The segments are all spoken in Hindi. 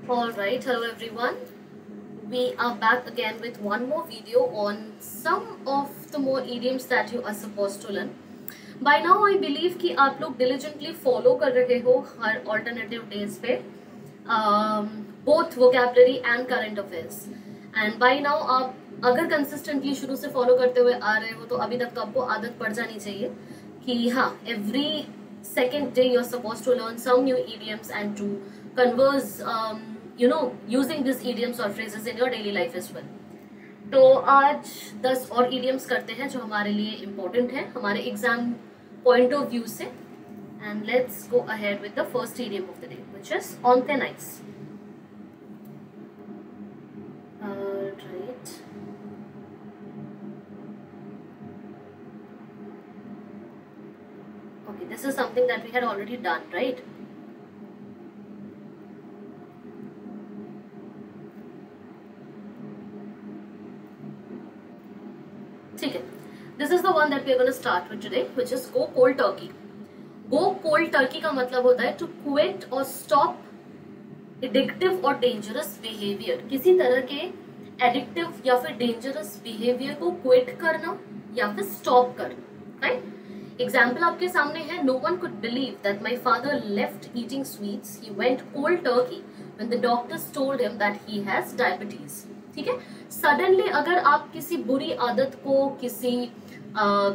Alright, hello everyone. We are back again with one more video on some of the more idioms that you are supposed to learn. By now I believe कि आप लोग diligently follow कर रहे हो हर alternative days पे both vocabulary and current affairs. And by now आप अगर consistently शुरू से follow करते हुए आ रहे हो तो अभी तक तो आपको आदत पड़ जानी चाहिए कि हाँ every second day you're supposed to learn some new idioms and to converse using these idioms or phrases in your daily life as well. तो आज 10 और idioms करते हैं जो हमारे लिए important है हमारे एग्जाम पॉइंट ऑफ व्यू से. And let's go ahead with the first idiom of the day which is on thin ice. Right. Okay, this is something that we had already done, right? ठीक है. This is the one that we are going to start with today, which is go cold turkey. Go cold turkey का मतलब होता है to quit or stop addictive or dangerous behavior. किसी तरह के addictive या फिर dangerous behavior को quit करना या फिर stop करना, right? Example आपके सामने है. No one could believe that my father left eating sweets. He went cold turkey when the doctors told him that he has diabetes. ठीक है. सडनली अगर आप किसी बुरी आदत को, किसी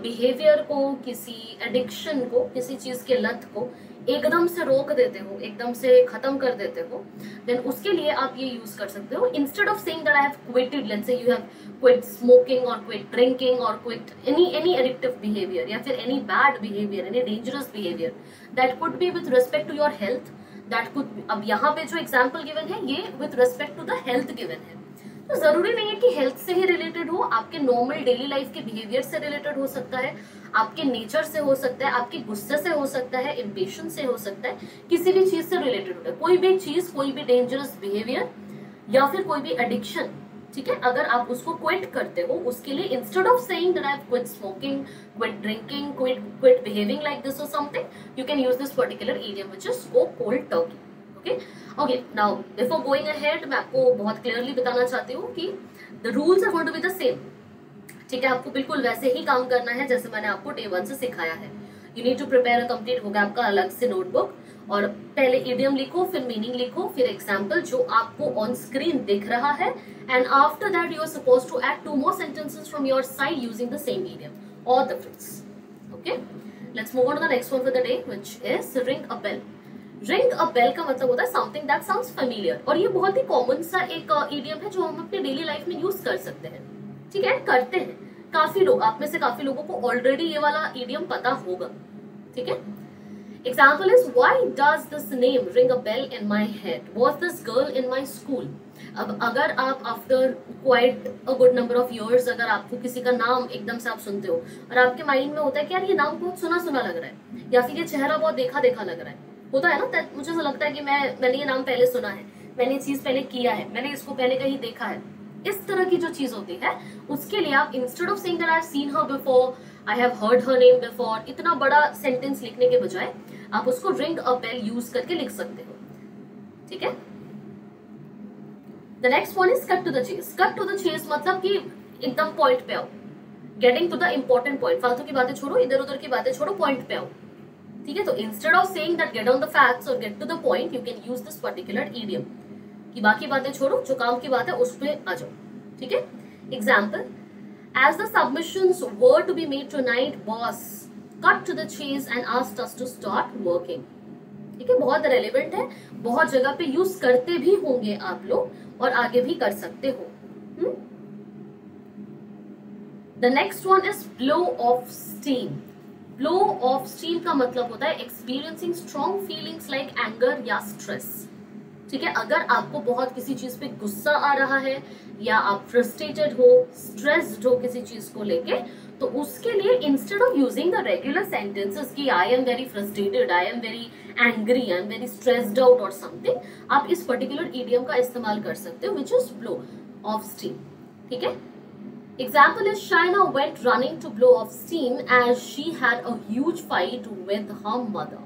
बिहेवियर को, किसी एडिक्शन को, किसी चीज के लत को एकदम से रोक देते हो, एकदम से खत्म कर देते हो, देन उसके लिए आप ये यूज कर सकते हो. Instead of saying that I have quitted, let's say you have quit smoking और क्विट ड्रिंकिंग और क्विट एनी एडिक्टिव बिहेवियर या फिर any bad behaviour, any dangerous behaviour that could be with respect to your health, that could, अब यहाँ पे जो एग्जाम्पल गिवन है ये with respect to the health given है. तो जरूरी नहीं है कि हेल्थ से ही रिलेटेड हो, आपके नॉर्मल डेली लाइफ के बिहेवियर से रिलेटेड हो सकता है, आपके नेचर से हो सकता है, आपके गुस्से से हो सकता है, इम्पेशंस से हो सकता है, किसी भी चीज से रिलेटेड होता है. कोई भी चीज, कोई भी डेंजरस बिहेवियर या फिर कोई भी एडिक्शन, ठीक है, अगर आप उसको क्विट करते हो, उसके लिए instead of saying that I have quit smoking, quit drinking, quit behaving like this और something, you can use this particular idiom which is go cold turkey. Okay, now before going ahead मैं आपको बहुत क्लियरली बताना चाहती हूँ कि the rules are going to be the same. ठीक है, आपको बिल्कुल वैसे ही काम करना है जैसे मैंने आपको डे 1 से सिखाया है. You need to prepare a complete vocab का अलग से नोटबुक और पहले idiom लिखो, फिर मीनिंग लिखो, फिर एग्जाम्पल जो आपको ऑन स्क्रीन दिख रहा है, and after that you are supposed to add 2 more sentences from your side using the same idiom or the phrase. Okay, let's move on to the next one for the day, which is ring a bell. Ring a bell का मतलब होता है समथिंग दैट साउंड्स फेमिलियर, और ये बहुत ही कॉमन सा एक इडियम है जो हम अपने डेली लाइफ में यूज कर सकते हैं. ठीक है, करते हैं काफी लोग, आप में से काफी लोगों को ऑलरेडी ये वाला इडियम पता होगा. ठीक है. Example is why does this name ring a bell in my head, was this girl in my school. अब अगर आप after quite a good number of years अगर आपको किसी का नाम एकदम से आप सुनते हो और आपके माइंड में होता है कि यार ये नाम बहुत सुना सुना लग रहा है या फिर ये चेहरा बहुत देखा देखा लग रहा है, होता है ना, मुझे ऐसा लगता है कि मैंने ये नाम पहले सुना है, मैंने ये चीज पहले किया है, मैंने इसको पहले कहीं देखा है. इस तरह की जो चीज होती है उसके लिए आप instead of saying that I have seen her before, I have heard her name before, इतना बड़ा सेंटेंस लिखने के बजाय आप उसको रिंग अ बेल यूज करके लिख सकते हो. ठीक है. The next one is cut to the chase. Cut to the chase मतलब कि एकदम पॉइंट पे आओ, getting to the important point. फालतू की बातें छोड़ो, इधर उधर की बातें छोड़ो, पॉइंट पे आओ. ठीक है. तो instead of saying that get on the facts और get to the point, you can use this particular idiom कि बाकी बातें छोड़ो, जो काम की बात है उस पे आ जाओ. ठीक है. Example, as the submissions were to be made tonight, boss cut to the chase and asked us to start working. ठीक है, बहुत रेलेवेंट है, बहुत जगह पे यूज करते भी होंगे आप लोग और आगे भी कर सकते हो. The next one is blow off steam. Blow off steam का मतलब होता है experiencing strong feelings like anger या स्ट्रेस. ठीक है. अगर आपको बहुत किसी चीज पे गुस्सा आ रहा है या आप फ्रस्ट्रेटेड हो, स्ट्रेस्ड हो किसी चीज को लेके, तो उसके लिए instead of using the regular sentences कि I am very frustrated, I am very angry, I am very stressed out और समथिंग, आप इस पर्टिकुलर इडियम का इस्तेमाल कर सकते हो, which is blow off steam. ठीक है. Example is Shaina went running to blow off steam as she had a huge fight with her mother.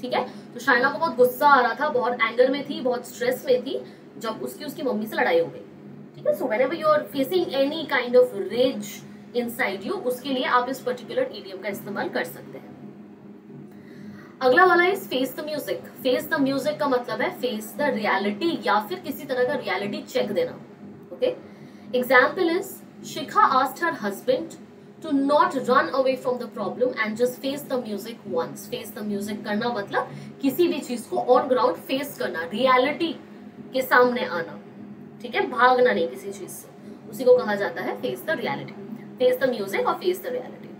ठीक है। तो शाइना को बहुत गुस्सा आ रहा था, बहुत एंगर में थी, बहुत स्ट्रेस में थी जब उसकी मम्मी से लड़ाई हो गई। ठीक है। So whenever you are facing any kind of rage inside you, उसके लिए आप इस पर्टिकुलर इडियम का इस्तेमाल कर सकते हैं। अगला वाला is face the music. Face the music का मतलब है फेस द रियलिटी या फिर किसी तरह का रियलिटी चेक देना। Okay. Example is Shikha asked her husband to not run away from the problem and just face the music once. face the music करना मतलब किसी भी चीज को on ground face करना, reality के सामने आना। ठीक है, भागना नहीं किसी चीज से, उसी को कहा जाता है face the reality, face the music और face the reality.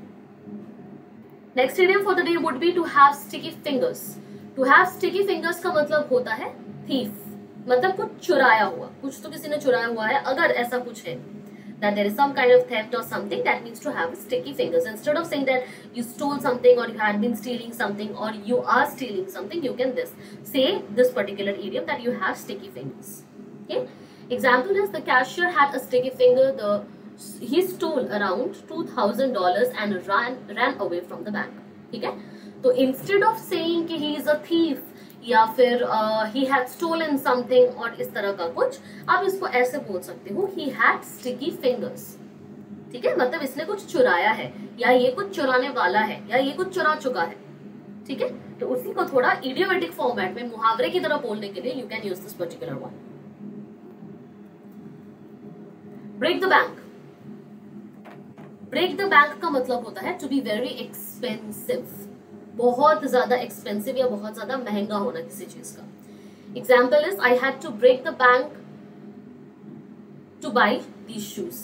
Next idiom for the day would be to have sticky fingers. To have sticky fingers का मतलब होता है thief, मतलब कुछ चुराया हुआ, कुछ तो किसी ने चुराया हुआ है। अगर ऐसा कुछ है that there is some kind of theft or something, that means to have sticky fingers. Instead of saying that you stole something or you had been stealing something or you are stealing something, you can say this particular idiom that you have sticky fingers. Okay. Example is the cashier had a sticky finger. He stole around $2,000 and ran away from the bank. ठीक है। तो instead of saying कि he is a thief या फिर he had stolen something और इस तरह का कुछ, आप इसको ऐसे बोल सकते हो he had sticky fingers। ठीक है, मतलब इसने कुछ चुराया है या ये कुछ चुराने वाला है या ये कुछ चुरा चुका है। ठीक है, तो उसी को थोड़ा इडियोमेटिक फॉर्मेट में मुहावरे की तरह बोलने के लिए you can use this particular one. Break the bank. Break the bank का मतलब होता है टू बी वेरी एक्सपेंसिव, बहुत ज्यादा एक्सपेंसिव या बहुत ज्यादा महंगा होना किसी चीज का। Example is I had to break the bank to buy these shoes.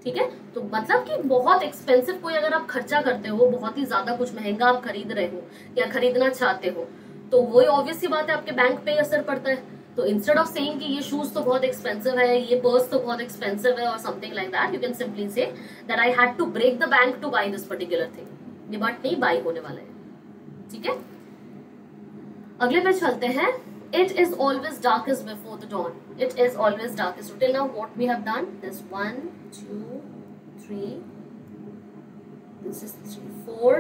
ठीक है, तो मतलब कि बहुत एक्सपेंसिव कोई अगर आप खर्चा करते हो, बहुत ही ज्यादा कुछ महंगा आप खरीद रहे हो या खरीदना चाहते हो, तो वही ऑब्वियस सी बात है आपके बैंक पे असर पड़ता है। तो इंस्टेड ऑफ सेइंग कि ये शूज तो बहुत एक्सपेंसिव है, ये पर्स तो बहुत एक्सपेंसिव है और something like that, you can simply say that I had to break the bank to buy this particular thing. ये बात नहीं बाई होने वाला है। ठीक है, अगले पे चलते हैं। It is always darkest before the dawn. It is always darkest. So till now what we have done is 1, 2, 3. This is 3, 4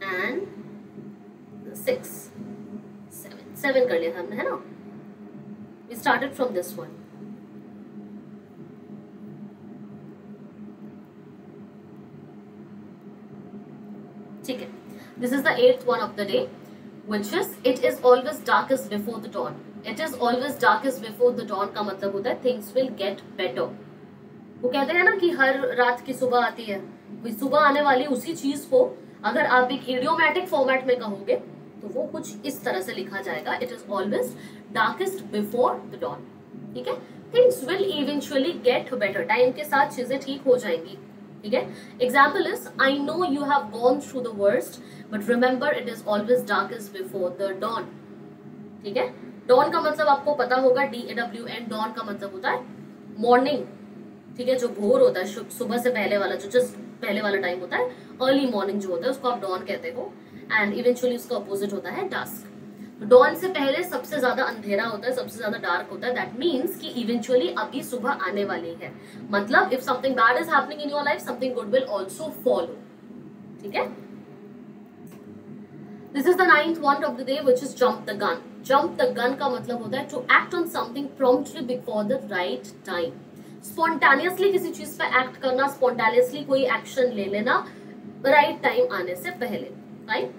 and 6, 7. 7 कर लिया हमने, है ना? We started from this one. ठीक है, this is the 8th one of the day, which is it is always darkest before the dawn. It is always darkest before the dawn का मतलब होता है things will get better. वो कहते हैं ना कि हर रात की सुबह आती है, वही सुबह आने वाली उसी चीज को अगर आप एक इडियोमेटिक फॉर्मेट में कहोगे तो वो कुछ इस तरह से लिखा जाएगा, it is always darkest before the dawn. ठीक है, things will eventually get better. Time के साथ चीजें ठीक हो जाएंगी। ठीक है, example is I know you have gone through the worst but remember it is always darkest before the dawn. ठीक है, डॉन का मतलब आपको पता होगा, DAWN, डॉन का मतलब होता है मॉर्निंग। ठीक है, जो भोर होता है, सुबह से पहले वाला, जो जस्ट पहले वाला टाइम होता है, अर्ली मॉर्निंग जो होता है उसको आप डॉन कहते हो, एंड इवेंचुअली उसका अपोजिट होता है डस्क। डॉन से पहले सबसे ज्यादा अंधेरा होता है, सबसे ज्यादा डार्क होता है। दैट मीन्स कि इवेंचुअली अभी सुबह आने वाली है, मतलब if something bad is happening in your life, something good will also follow. ठीक है, this is the 9th one of the day, which is jump the gun. Jump the gun का मतलब होता है to act on something promptly before the right time. Spontaneously किसी चीज पे एक्ट करना, स्पॉन्टेनियसली कोई एक्शन ले लेना राइट टाइम आने से पहले। Right,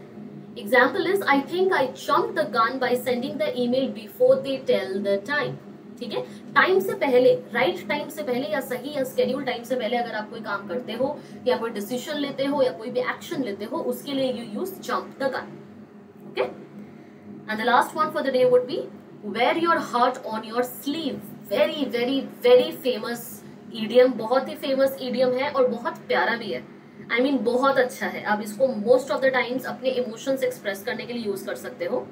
example is I think I jumped the gun by sending the email before they tell the time. ठीक है, टाइम से पहले, राइट टाइम से पहले या सही या स्केड्यूल टाइम से पहले अगर आप कोई काम करते हो या कोई डिसीजन लेते हो या कोई भी एक्शन लेते हो, उसके लिए you use jump the gun. Okay, and the last one for the day would be wear your heart on your sleeve. Very very very famous idiom, बहुत ही फेमस इडियम है और बहुत प्यारा भी है। I mean, बहुत अच्छा है। आप इसको मोस्ट ऑफ द टाइम्स अपने इमोशंस एक्सप्रेस करने के लिए यूज कर सकते हो।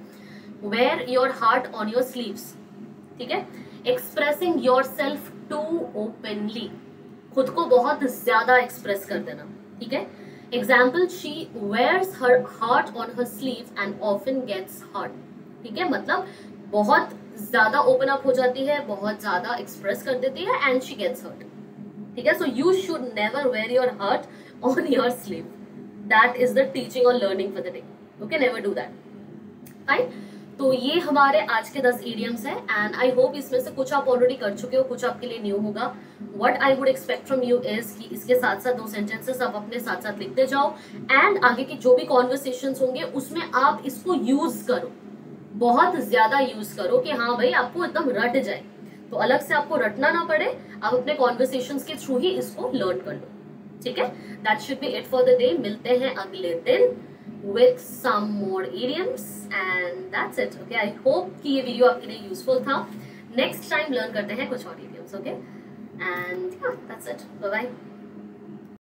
Wear your heart on your sleeves. ठीक है, expressing your self to openly, खुद को बहुत ज्यादा एक्सप्रेस कर देना। ठीक है, example she wears her heart on her sleeve and often gets hurt. ठीक है, मतलब बहुत ज्यादा ओपन अप हो जाती है, बहुत ज्यादा एक्सप्रेस कर देती है एंड शी गेट्स हर्ट। ठीक है, so you should never wear your heart on your sleeve. That is the teaching और learning for the day. Okay, never do that. Fine. तो ये हमारे आज के 10 इडियम्स है एंड आई होप इसमें से कुछ आप ऑलरेडी कर चुके हो, कुछ आपके लिए न्यू होगा. What I would expect from you is कि इसके साथ साथ 2 सेंटेंसेस आप अपने साथ साथ लिखते जाओ एंड आगे की जो भी कॉन्वर्सेशंस होंगे उसमें आप इसको यूज करो, बहुत ज्यादा यूज करो कि हाँ भाई आपको एकदम रट जाए. तो अलग से आपको रटना ना पड़े, आप अपने कॉन्वर्सेशंस के थ्रू ही इसको लर्न कर लो. ठीक है, that should be it for the day. मिलते हैं अगले दिन with some more idioms and that's it. Okay, I hope कि ये वीडियो आपके लिए यूजफुल था. नेक्स्ट टाइम लर्न करते हैं कुछ और idioms. Okay, and yeah, that's it. Bye bye.